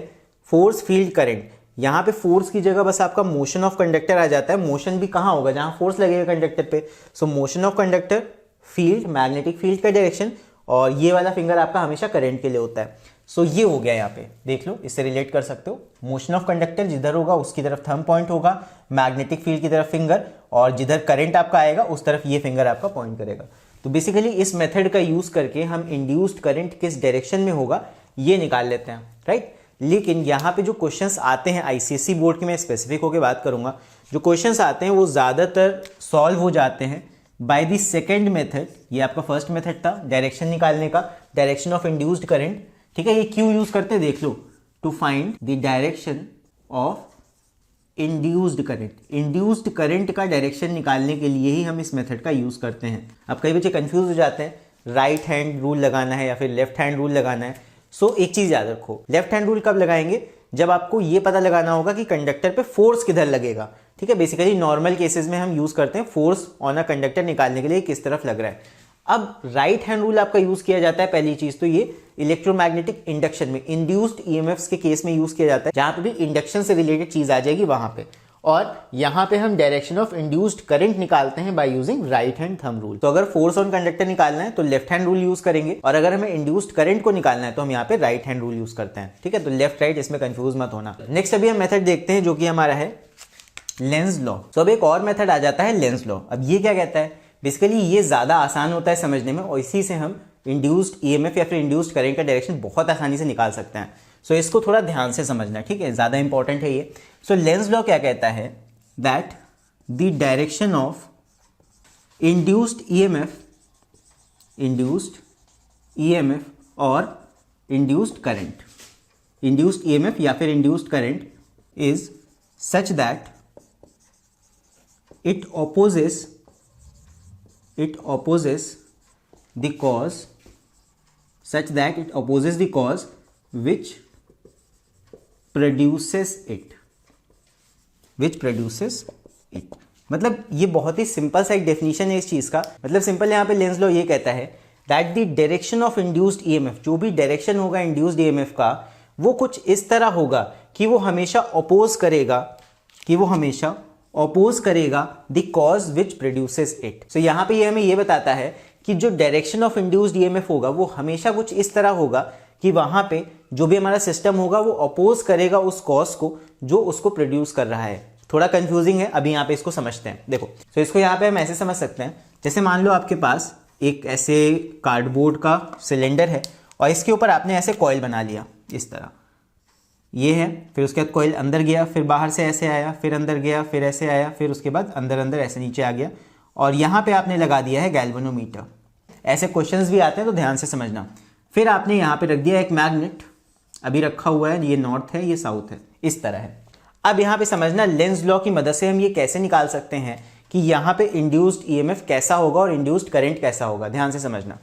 S1: फोर्स फील्ड करंट। यहाँ पे फोर्स की जगह बस आपका मोशन ऑफ कंडक्टर आ जाता है। मोशन भी कहाँ होगा, जहाँ फोर्स लगेगा कंडक्टर पे। सो motion of conductor, field, magnetic field का डायरेक्शन, और ये वाला फिंगर आपका हमेशा करंट के लिए होता है। सो ये हो गया, यहाँ पे देख लो, इससे रिलेट कर सकते हो। मोशन ऑफ कंडक्टर जिधर होगा उसकी तरफ थंब पॉइंट होगा, मैग्नेटिक फील्ड की तरफ फिंगर, और जिधर करंट आपका आएगा उस तरफ ये फिंगर आपका पॉइंट करेगा। तो बेसिकली इस मेथड का यूज करके हम इंड्यूस्ड करंट किस डायरेक्शन में होगा ये निकाल लेते हैं, राइट। लेकिन यहाँ पे जो क्वेश्चंस आते हैं आईसीएसई बोर्ड के, मैं स्पेसिफिक होकर बात करूंगा, जो क्वेश्चंस आते हैं वो ज़्यादातर सॉल्व हो जाते हैं बाय द सेकेंड मेथड। ये आपका फर्स्ट मेथड था डायरेक्शन निकालने का, डायरेक्शन ऑफ इंड्यूस्ड करंट, ठीक है। ये क्यों यूज करते हैं देख लो, to find the direction of induced current. Induced current का डायरेक्शन निकालने के लिए ही हम इस मेथड का यूज करते हैं। अब कई बच्चे कंफ्यूज हो जाते हैं, राइट हैंड रूल लगाना है या फिर लेफ्ट हैंड रूल लगाना है। सो एक चीज याद रखो, लेफ्ट हैंड रूल कब लगाएंगे, जब आपको ये पता लगाना होगा कि कंडक्टर पे फोर्स किधर लगेगा, ठीक है। बेसिकली नॉर्मल केसेस में हम यूज करते हैं फोर्स ऑन अ कंडक्टर निकालने के लिए किस तरफ लग रहा है। अब राइट हैंड रूल आपका यूज किया जाता है, पहली चीज तो ये इलेक्ट्रोमैग्नेटिक इंडक्शन में, इंड्यूस्ड ईएमएफ्स के केस में यूज किया जाता है, जहां पे भी इंडक्शन से रिलेटेड चीज आ जाएगी वहां पे। और यहां पे हम डायरेक्शन ऑफ इंड्यूस्ड करंट निकालते हैं by using right hand thumb rule. तो अगर फोर्स ऑन कंडक्टर निकालना है तो लेफ्ट हैंड रूल यूज करेंगे, और अगर हमें इंड्यूस्ड करंट को निकालना है तो हम यहाँ पे राइट हैंड रूल यूज करते हैं, ठीक है। तो लेफ्ट राइट इसमें कंफ्यूज मत होना। नेक्स्ट अभी हम मेथड देखते हैं जो कि हमारा है लेंज लॉ। तो अब एक और मेथड आ जाता है लेंज लॉ। अब ये क्या कहता है, बेसिकली ये ज्यादा आसान होता है समझने में, और इसी से हम इंड्यूस्ड ईएमएफ या फिर इंड्यूस्ड करंट का डायरेक्शन बहुत आसानी से निकाल सकते हैं। सो इसको थोड़ा ध्यान से समझना, ठीक है, ज्यादा इंपॉर्टेंट है ये। सो लेंज लॉ क्या कहता है, that the direction of induced EMF और इंड्यूस्ड करंट, इंड्यूस्ड ईएमएफ या फिर induced current is such that it opposes the cause, such that it opposes the cause which produces it, मतलब ये बहुत ही सिंपल सा एक डेफिनेशन है इस चीज का। मतलब सिंपल यहाँ पे लेंज लॉ ये कहता है that the direction of induced EMF, जो भी डायरेक्शन होगा इंड्यूस्ड ईएमएफ का, वो कुछ इस तरह होगा कि वो हमेशा अपोज करेगा the cause which produces it. So यहाँ पे ये हमें ये बताता है कि जो डायरेक्शन ऑफ इंड्यूस्ड ईएमएफ होगा वो हमेशा कुछ इस तरह होगा कि वहां पे जो भी हमारा सिस्टम होगा वो अपोज करेगा उस कॉज को जो उसको प्रोड्यूस कर रहा है। थोड़ा कंफ्यूजिंग है, अभी यहाँ पे इसको समझते हैं। देखो, तो इसको यहाँ पे हम ऐसे समझ सकते हैं, जैसे मान लो आपके पास एक ऐसे कार्डबोर्ड का सिलेंडर है और इसके ऊपर आपने ऐसे कॉइल बना लिया इस तरह, ये है, फिर उसके बाद कॉइल अंदर गया, फिर बाहर से ऐसे आया, फिर अंदर गया, फिर ऐसे आया, फिर उसके बाद अंदर ऐसे नीचे आ गया, और यहाँ पे आपने लगा दिया है गैल्वेनोमीटर। ऐसे क्वेश्चंस भी आते हैं तो ध्यान से समझना। फिर आपने यहाँ पे रख दिया एक मैग्नेट, अभी रखा हुआ है, ये नॉर्थ है ये साउथ है, इस तरह है। अब यहाँ पे समझना लेंज लॉ की मदद से हम ये कैसे निकाल सकते हैं कि यहाँ पे इंड्यूस्ड ईएमएफ कैसा होगा और इंड्यूस्ड करंट कैसा होगा। ध्यान से समझना,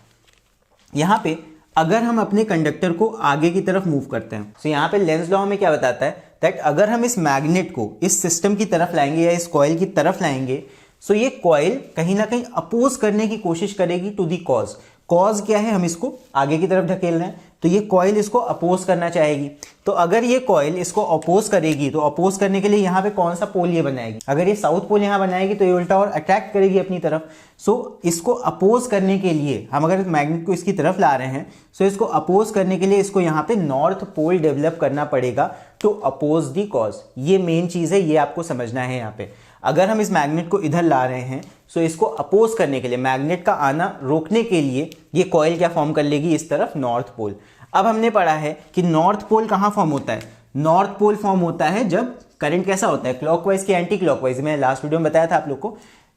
S1: यहाँ पे अगर हम अपने कंडक्टर को आगे की तरफ मूव करते हैं, तो यहाँ पे लेंज लॉ हमें क्या बताता है दैट अगर हम इस मैग्नेट को इस सिस्टम की तरफ लाएंगे या इस कॉइल की तरफ लाएंगे, सो ये कॉइल कहीं ना कहीं अपोज करने की कोशिश करेगी टू दी कॉज। कॉज क्या है, हम इसको आगे की तरफ ढकेल रहे हैं, तो ये कॉइल इसको अपोज करना चाहेगी। तो अगर ये कॉइल इसको अपोज करेगी तो अपोज करने के लिए यहाँ पे कौन सा पोल ये बनाएगी, अगर ये साउथ पोल यहाँ बनाएगी तो ये उल्टा और अट्रैक्ट करेगी अपनी तरफ। सो इसको अपोज करने के लिए हम अगर मैग्नेट को इसकी तरफ ला रहे हैं, सो इसको अपोज करने के लिए इसको यहाँ पे नॉर्थ पोल डेवलप करना पड़ेगा टू अपोज दी कॉज। ये मेन चीज है, ये आपको समझना है। यहाँ पे अगर हम इस मैग्नेट को इधर ला रहे हैं, सो इसको अपोज करने के लिए, मैग्नेट का आना रोकने के लिए ये कॉइल क्या फॉर्म कर लेगी, इस तरफ नॉर्थ पोल। अब हमने पढ़ा है कि नॉर्थ पोल कहाँ फॉर्म होता है, नॉर्थ पोल फॉर्म होता है जब करंट कैसा होता है, क्लॉकवाइज की एंटी क्लॉकवाइज। मैंने लास्ट वीडियो में बताया था आप लोग को,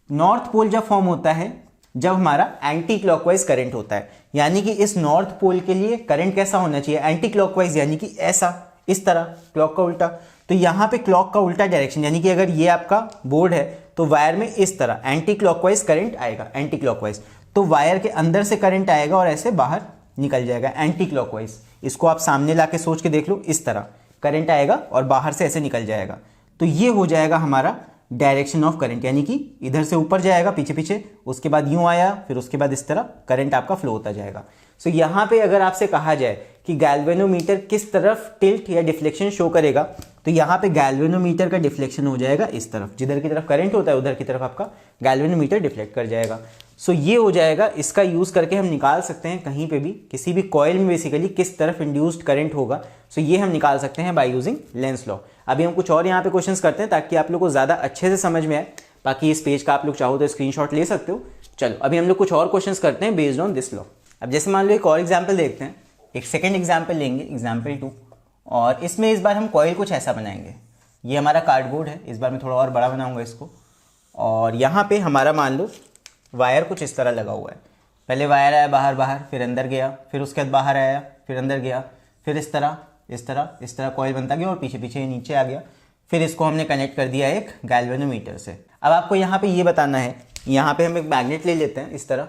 S1: नॉर्थ पोल जब फॉर्म होता है जब हमारा एंटी क्लॉकवाइज करंट होता है, यानी कि इस नॉर्थ पोल के लिए करंट कैसा होना चाहिए, एंटी क्लॉकवाइज, यानी कि ऐसा, इस तरह, क्लॉक का उल्टा। तो यहाँ पे क्लॉक का उल्टा डायरेक्शन, यानी कि अगर ये आपका बोर्ड है तो वायर में इस तरह एंटी क्लॉकवाइज करंट आएगा, एंटी क्लॉकवाइज। तो वायर के अंदर से करंट आएगा और ऐसे बाहर निकल जाएगा एंटी क्लॉकवाइज। इसको आप सामने लाके सोच के देख लो, इस तरह करंट आएगा और बाहर से ऐसे निकल जाएगा। तो ये हो जाएगा हमारा डायरेक्शन ऑफ करंट, यानी कि इधर से ऊपर जाएगा पीछे पीछे, उसके बाद यूं आया, फिर उसके बाद इस तरह करंट आपका फ्लो होता जाएगा। सो यहाँ पे अगर आपसे कहा जाए कि गैल्वेनोमीटर किस तरफ टिल्ट या डिफ्लेक्शन शो करेगा, तो यहाँ पे गैल्वेनोमीटर का डिफ्लेक्शन हो जाएगा इस तरफ, जिधर की तरफ करंट होता है उधर की तरफ आपका गैल्वेनोमीटर डिफ्लेक्ट कर जाएगा। सो ये हो जाएगा, इसका यूज करके हम निकाल सकते हैं कहीं पे भी, किसी भी कॉइल में बेसिकली किस तरफ इंड्यूस्ड करंट होगा। सो ये हम निकाल सकते हैं बाय यूजिंग लेंस लॉ। अभी हम कुछ और यहाँ पे क्वेश्चंस करते हैं ताकि आप लोग को ज्यादा अच्छे से समझ में आए। बाकी इस पेज का आप लोग चाहो तो स्क्रीनशॉट ले सकते हो। चलो अभी हम लोग कुछ और क्वेश्चंस करते हैं बेस्ड ऑन दिस लॉ। अब जैसे मान लो एक और एग्जाम्पल देखते हैं, एक सेकेंड एग्जाम्पल लेंगे, एग्जाम्पल 2, और इसमें इस बार हम कॉइल कुछ ऐसा बनाएंगे। ये हमारा कार्डबोर्ड है, इस बार मैं थोड़ा और बड़ा बनाऊंगा इसको, और यहाँ पे हमारा मान लो वायर कुछ इस तरह लगा हुआ है। पहले वायर आया बाहर बाहर, फिर अंदर गया, फिर उसके बाद बाहर आया, फिर अंदर गया, फिर इस तरह इस तरह इस तरह कॉइल बनता गया और पीछे पीछे नीचे आ गया। फिर इसको हमने कनेक्ट कर दिया एक गैल्वेनोमीटर से। अब आपको यहाँ पे ये बताना है, यहाँ पे हम एक मैग्नेट ले लेते हैं इस तरह,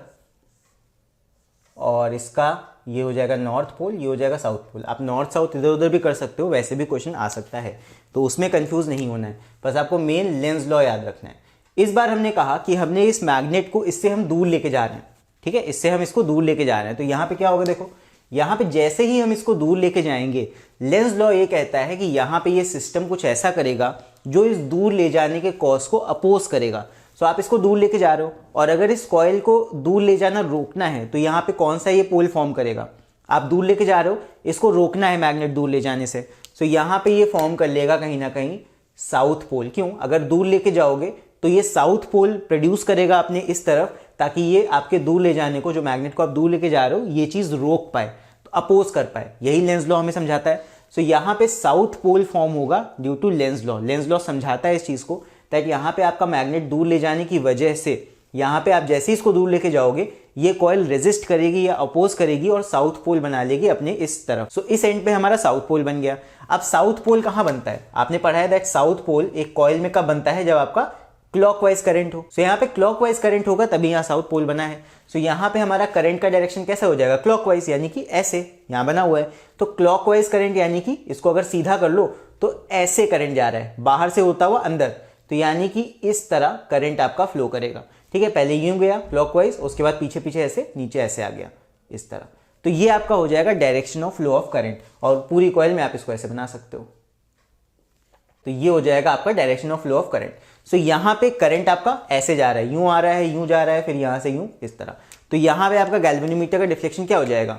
S1: और इसका ये हो जाएगा नॉर्थ पोल, ये हो जाएगा साउथ पोल। आप नॉर्थ साउथ इधर उधर भी कर सकते हो, वैसे भी क्वेश्चन आ सकता है, तो उसमें कंफ्यूज नहीं होना है, बस आपको मेन लेंस लॉ याद रखना है। इस बार हमने कहा कि हमने इस मैग्नेट को इससे हम दूर लेके जा रहे हैं, ठीक है, इससे हम इसको दूर लेके जा रहे हैं। तो यहाँ पे क्या होगा, देखो यहाँ पे जैसे ही हम इसको दूर लेके जाएंगे, लेंस लॉ ये कहता है कि यहाँ पे ये सिस्टम कुछ ऐसा करेगा जो इस दूर ले जाने के कॉज को अपोज करेगा। सो आप इसको दूर लेके जा रहे हो, और अगर इस कॉइल को दूर ले जाना रोकना है तो यहाँ पे कौन सा ये पोल फॉर्म करेगा, आप दूर लेके जा रहे हो, इसको रोकना है मैग्नेट दूर ले जाने से। सो यहाँ पे ये फॉर्म कर लेगा कहीं ना कहीं साउथ पोल। क्यों, अगर दूर लेके जाओगे तो ये साउथ पोल प्रोड्यूस करेगा अपने इस तरफ, ताकि ये आपके दूर ले जाने को, जो मैग्नेट को आप दूर लेके जा रहे हो, ये चीज रोक पाए, तो अपोज कर पाए। यही लेंस लॉ हमें समझाता है। सो यहाँ पे साउथ पोल फॉर्म होगा due to Lenz law. Lenz law समझाता है इस चीज को, ताकि यहाँ पे आपका मैग्नेट दूर ले जाने की वजह से यहाँ पे आप जैसे ही इसको दूर लेके जाओगे, ये कॉइल रेजिस्ट करेगी या अपोज करेगी और साउथ पोल बना लेगी अपने इस तरफ। सो इस एंड पे हमारा साउथ पोल बन गया। अब साउथ पोल कहाँ बनता है, आपने पढ़ा है दैट साउथ पोल एक कॉइल में कब बनता है, जब आपका क्लॉकवाइज करंट हो। सो यहाँ पे क्लॉकवाइज करंट होगा तभी यहाँ साउथ पोल बना है। सो यहाँ पे हमारा करंट का डायरेक्शन कैसा हो जाएगा, क्लॉकवाइज, यानी कि ऐसे यहाँ बना हुआ है। तो क्लॉकवाइज करंट यानी कि इसको अगर सीधा कर लो तो ऐसे करंट जा रहा है, बाहर से होता हुआ अंदर, तो यानी कि इस तरह करंट आपका फ्लो करेगा। ठीक है, पहले यूं गया क्लॉकवाइज, उसके बाद पीछे पीछे ऐसे, नीचे ऐसे आ गया इस तरह। तो ये आपका हो जाएगा direction of flow of current, और पूरी कॉइल में आप इसको ऐसे बना सकते हो। तो ये हो जाएगा आपका direction of flow of current. So यहाँ पे करंट आपका ऐसे जा रहा है, यूं आ रहा है, यूं जा रहा है, फिर यहां से यूं, इस तरह। तो यहाँ पे आपका गैल्वेनोमीटर का डिफ्लेक्शन क्या हो जाएगा,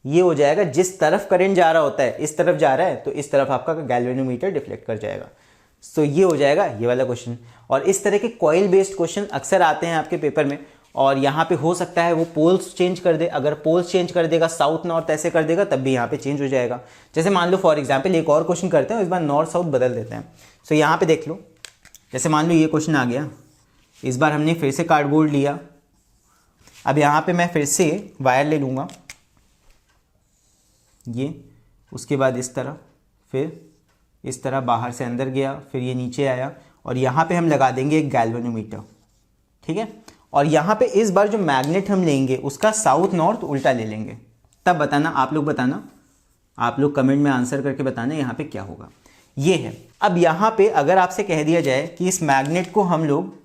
S1: ये हो जाएगा जिस तरफ करंट जा रहा होता है, इस तरफ जा रहा है, तो इस तरफ आपका गैल्वेनोमीटर डिफ्लेक्ट कर जाएगा। सो ये हो जाएगा ये वाला क्वेश्चन। और इस तरह के कॉइल बेस्ड क्वेश्चन अक्सर आते हैं आपके पेपर में, और यहाँ पे हो सकता है वो पोल्स चेंज कर दे। अगर पोल्स चेंज कर देगा, साउथ नॉर्थ ऐसे कर देगा, तब भी यहाँ पे चेंज हो जाएगा। जैसे मान लो फॉर एग्जाम्पल एक और क्वेश्चन करते हैं, इस बार नॉर्थ साउथ बदल देते हैं। सो यहाँ पे देख लो, जैसे मान लो ये क्वेश्चन आ गया, इस बार हमने फिर से कार्डबोर्ड लिया। अब यहाँ पे मैं फिर से वायर ले लूँगा, ये, उसके बाद इस तरह, फिर इस तरह बाहर से अंदर गया, फिर ये नीचे आया और यहाँ पे हम लगा देंगे एक गैल्वेनोमीटर, ठीक है। और यहाँ पे इस बार जो मैग्नेट हम लेंगे उसका साउथ नॉर्थ उल्टा ले लेंगे। तब बताना, आप लोग बताना, आप लोग कमेंट में आंसर करके बताना यहाँ पे क्या होगा। ये है। अब यहाँ पे अगर आपसे कह दिया जाए कि इस मैग्नेट को हम लोग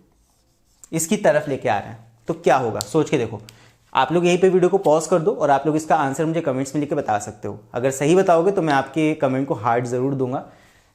S1: इसकी तरफ लेके आ रहे हैं तो क्या होगा, सोच के देखो। आप लोग यहीं पे वीडियो को पॉज कर दो और आप लोग इसका आंसर मुझे कमेंट्स में लिख के बता सकते हो। अगर सही बताओगे तो मैं आपके कमेंट को हार्ट जरूर दूंगा।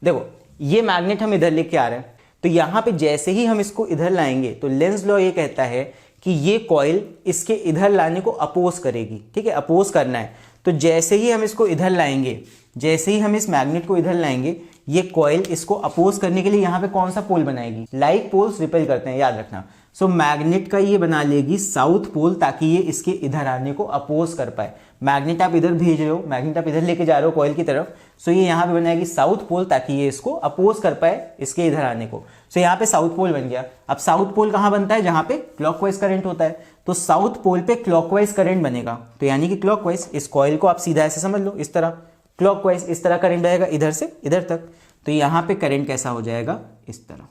S1: देखो, ये मैग्नेट हम इधर लेके आ रहे हैं, तो यहाँ पे जैसे ही हम इसको इधर लाएंगे तो लेंज लॉ ये कहता है कि ये कॉइल इसके इधर लाने को अपोज करेगी, ठीक है, अपोज करना है। तो जैसे ही हम इसको इधर लाएंगे, जैसे ही हम इस मैग्नेट को इधर लाएंगे, ये कॉइल इसको अपोज करने के लिए यहाँ पे कौन सा पोल बनाएगी, लाइक पोल्स रिपेल करते हैं, याद रखना। सो मैग्नेट का ये बना लेगी साउथ पोल ताकि ये इसके इधर आने को अपोज कर पाए। मैग्नेट आप इधर भेज रहे हो, मैग्नेट आप इधर लेके जा रहे हो कॉइल की तरफ, सो ये यहाँ पे बनाएगी साउथ पोल ताकि ये इसको अपोज कर पाए इसके इधर आने को। सो यहाँ पे साउथ पोल बन गया। अब साउथ पोल कहाँ बनता है, जहाँ पे क्लॉकवाइज करंट होता है, तो साउथ पोल पे क्लॉकवाइज करंट बनेगा। तो यानी कि क्लॉकवाइज, इस कॉइल को आप सीधा ऐसे समझ लो, इस तरह क्लॉकवाइज इस तरह करंट आएगा इधर से इधर तक। तो यहाँ पे करंट कैसा हो जाएगा, इस तरह।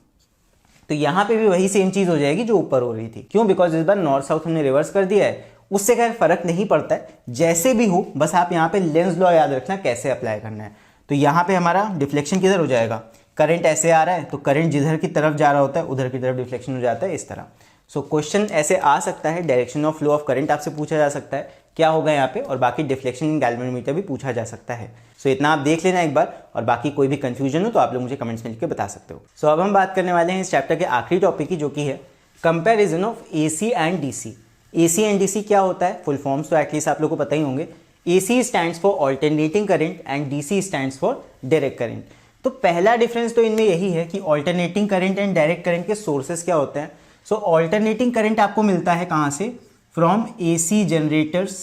S1: तो यहाँ पे भी वही सेम चीज हो जाएगी जो ऊपर हो रही थी। क्यों? बिकॉज इस बार नॉर्थ साउथ हमने रिवर्स कर दिया है। उससे खैर फर्क नहीं पड़ता है, जैसे भी हो, बस आप यहाँ पे लेंज लॉ याद रखना कैसे अप्लाई करना है। तो यहाँ पे हमारा डिफ्लेक्शन किधर हो जाएगा, करंट ऐसे आ रहा है तो करंट जिधर की तरफ जा रहा होता है उधर की तरफ डिफ्लेक्शन हो जाता है, इस तरह। सो क्वेश्चन ऐसे आ सकता है, direction of flow of current आपसे पूछा जा सकता है क्या होगा यहाँ पे, और बाकी डिफ्लेक्शन इन गैल्वेनोमीटर भी पूछा जा सकता है। सो इतना आप देख लेना एक बार, और बाकी कोई भी कंफ्यूजन हो तो आप लोग मुझे कमेंट्स में लिख के बता सकते हो। सो अब हम बात करने वाले हैं इस चैप्टर के आखिरी टॉपिक की, जो कि है comparison of AC and DC. AC and DC क्या होता है, फुल फॉर्म्स तो एटलीस्ट आप लोग को पता ही होंगे। AC stands for alternating current and DC stands for direct current. तो पहला डिफरेंस तो इनमें यही है कि alternating current and direct current के सोर्सेस क्या होते हैं। सो ऑल्टरनेटिंग करंट आपको मिलता है कहाँ से, from AC generators.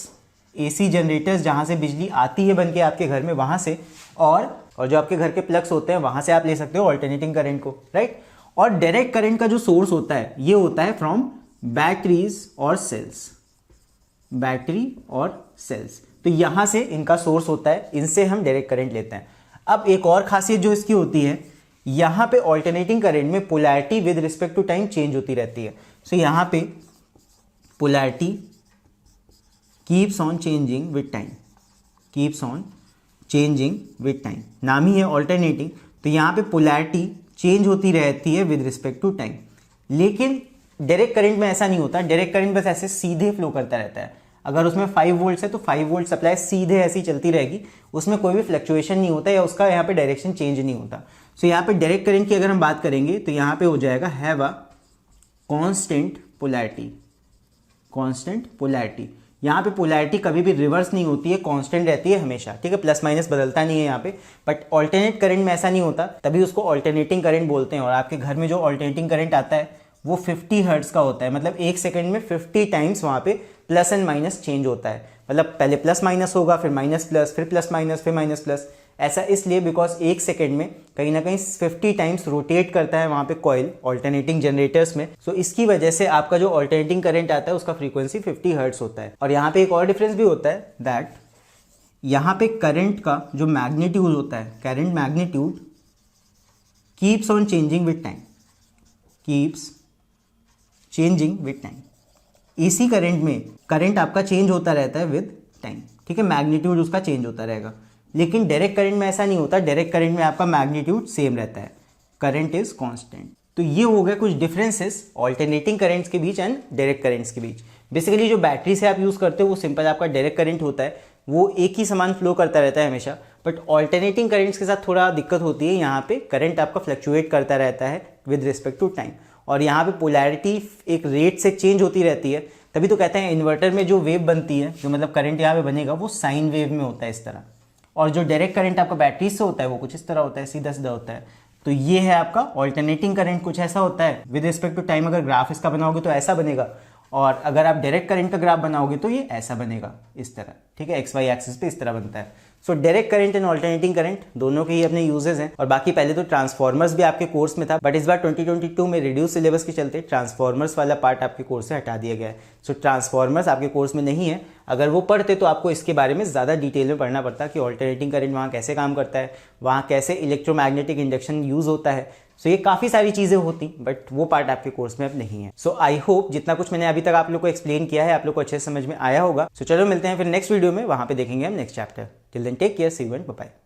S1: AC generators जहाँ से बिजली आती है बन के आपके घर में, वहाँ से, और जो आपके घर के प्लग्स होते हैं वहाँ से आप ले सकते हो ऑल्टरनेटिंग करंट को, राइट। और डायरेक्ट करंट का जो सोर्स होता है ये होता है फ्रॉम बैटरीज और सेल्स, बैटरी और सेल्स। तो यहाँ से इनका सोर्स होता है, इनसे हम डायरेक्ट करंट लेते हैं। अब एक और खासियत जो इसकी होती है, यहाँ पे ऑल्टरनेटिंग करंट में polarity with respect to time change होती रहती है। सो यहाँ पे polarity keeps on changing with time, keeps on changing with time, नाम ही है ऑल्टरनेटिंग। तो यहाँ पे पोलैरिटी चेंज होती रहती है विद रिस्पेक्ट टू टाइम। लेकिन डायरेक्ट करंट में ऐसा नहीं होता, डायरेक्ट करंट बस ऐसे सीधे फ्लो करता रहता है। अगर उसमें 5 वोल्ट है तो 5 वोल्ट सप्लाई सीधे ऐसी चलती रहेगी, उसमें कोई भी फ्लक्चुएशन नहीं होता या उसका यहाँ पे डायरेक्शन चेंज नहीं होता। सो यहाँ पे डायरेक्ट करंट की अगर हम बात करेंगे तो यहाँ पे हो जाएगा have a constant polarity, constant polarity. यहाँ पे पोलैरिटी कभी भी रिवर्स नहीं होती है, कांस्टेंट रहती है हमेशा, ठीक है, प्लस माइनस बदलता नहीं है यहाँ पे। बट ऑल्टरनेट करंट में ऐसा नहीं होता, तभी उसको ऑल्टरनेटिंग करंट बोलते हैं। और आपके घर में जो ऑल्टरनेटिंग करंट आता है वो 50 हर्ट्ज का होता है, मतलब 1 सेकंड में 50 टाइम्स वहाँ पे प्लस एंड माइनस चेंज होता है। मतलब पहले प्लस माइनस होगा, फिर माइनस प्लस, फिर प्लस माइनस, फिर माइनस प्लस। ऐसा इसलिए बिकॉज 1 सेकंड में कहीं ना कहीं 50 टाइम्स रोटेट करता है वहाँ पे कॉइल ऑल्टरनेटिंग जनरेटर्स में। सो इसकी वजह से आपका जो ऑल्टरनेटिंग करंट आता है उसका फ्रीक्वेंसी 50 हर्ट्ज होता है। और यहाँ पे एक और डिफरेंस भी होता है, दैट यहाँ पे करंट का जो मैग्नीट्यूड होता है, current magnitude keeps on changing with time, keeps changing with time. AC current में करंट आपका चेंज होता रहता है विद टाइम, ठीक है, मैग्नीट्यूड उसका चेंज होता रहेगा। लेकिन डायरेक्ट करंट में ऐसा नहीं होता, डायरेक्ट करंट में आपका मैग्नीट्यूड सेम रहता है, करंट इज कांस्टेंट। तो ये हो गए कुछ डिफरेंसेस ऑल्टरनेटिंग करंट्स के बीच एंड डायरेक्ट करंट्स के बीच। बेसिकली जो बैटरी से आप यूज करते हो वो सिंपल आपका डायरेक्ट करंट होता है, वो एक ही समान फ्लो करता रहता है हमेशा। बट ऑल्टरनेटिंग करंट्स के साथ थोड़ा दिक्कत होती है, यहाँ पे करंट आपका फ्लक्चुएट करता रहता है विद रिस्पेक्ट टू टाइम। और यहाँ पे पोलैरिटी एक रेट से चेंज होती रहती है, तभी तो कहते हैं इन्वर्टर में जो वेव बनती है, जो मतलब करंट यहाँ पे बनेगा वो साइन वेव में होता है इस तरह। और जो डायरेक्ट करंट आपका बैटरी से होता है वो कुछ इस तरह होता है, सीधा सीधा होता है। तो ये है आपका ऑल्टरनेटिंग करंट, कुछ ऐसा होता है विद रिस्पेक्ट टू टाइम। अगर ग्राफ इसका बनाओगे तो ऐसा बनेगा, और अगर आप डायरेक्ट करंट का ग्राफ बनाओगे तो ये ऐसा बनेगा, इस तरह। ठीक है, XY एक्सिस पे इस तरह बनता है। So direct current and alternating current दोनों के ही अपने यूजेस हैं। और बाकी पहले तो ट्रांसफॉर्मर्स भी आपके कोर्स में था, बट इस बार 2022 में रिड्यूस सिलेबस के चलते ट्रांसफॉर्मर्स वाला पार्ट आपके कोर्स से हटा दिया गया है। सो ट्रांसफॉर्मर्स आपके कोर्स में नहीं है। अगर वो पढ़ते तो आपको इसके बारे में ज़्यादा डिटेल में पढ़ना पड़ता कि ऑल्टरनेटिंग करंट वहाँ कैसे काम करता है, वहाँ कैसे इलेक्ट्रोमैग्नेटिक इंडक्शन यूज़ होता है। सो ये काफ़ी सारी चीज़ें होती, बट वो पार्ट आपके कोर्स में अब नहीं है। सो आई होप जितना कुछ मैंने अभी तक आप लोग को एक्सप्लेन किया है आप लोग को अच्छे समझ में आया होगा। सो चलो मिलते हैं फिर नेक्स्ट वीडियो में, वहाँ पे देखेंगे हम next chapter. Till then take care, see you and bye bye.